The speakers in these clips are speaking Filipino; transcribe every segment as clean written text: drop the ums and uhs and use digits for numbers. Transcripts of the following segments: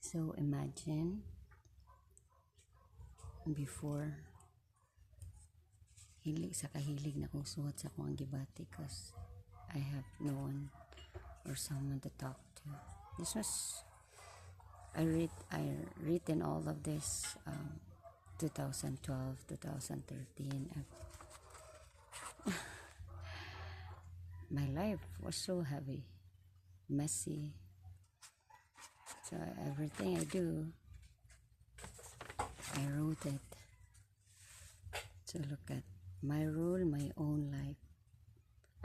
So imagine before kahilig na kong suwat sa akong gibati because I have no one or someone to talk to. This was I written all of this 2012, 2013. My life was so heavy, messy. So everything I do, I wrote it. So look at my rule, my own life.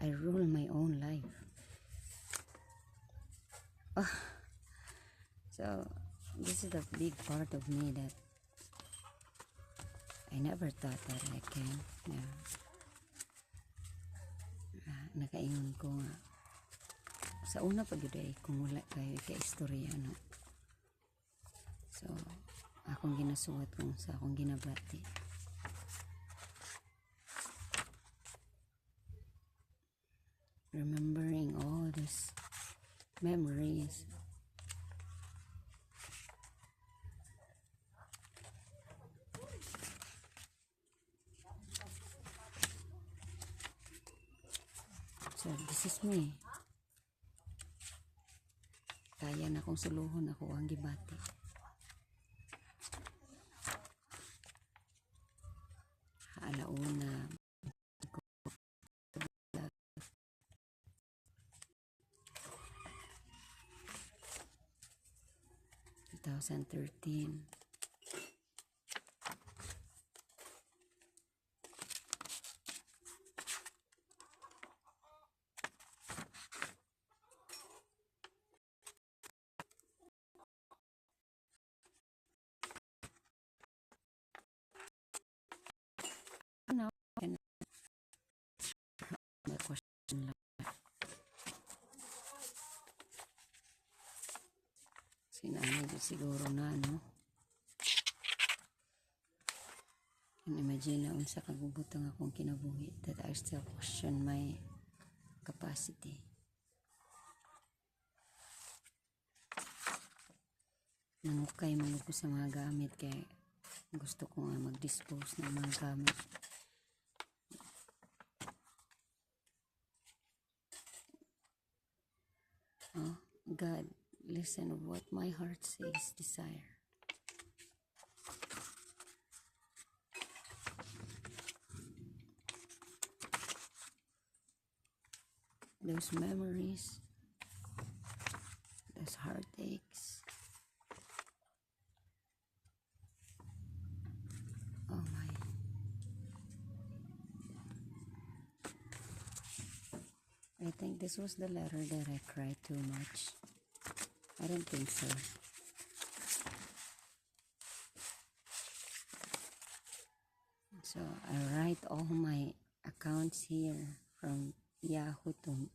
I rule my own life. Oh, so this is a big part of me that I never thought that I can. Nakaingon ko nga sa una pa gyud ay kung wala kayo ka-istorya, no? So akong ginasuwat kung sa akong ginabati. Remembering all these memories. So this is me. Kaya na kong suluhon ako ang gibati. Alauna 2013. Ano? May question lang. Sinanay siguro na, no? And imagine na unsa kagubutang akong kinabuhi that I still question my capacity. Nangukay man ako sa mga gamit kaya gusto ko nga mag-dispose ng mga gamit. Oh, God, listen of what my heart says, desire. Those memories, those heartaches. Oh my. I think this was the letter that I cried too much. I don't think so. So I write all my accounts here from Yahoo to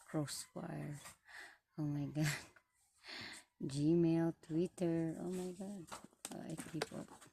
Crossfire. Oh my God. Gmail, Twitter. Oh my God. I keep up.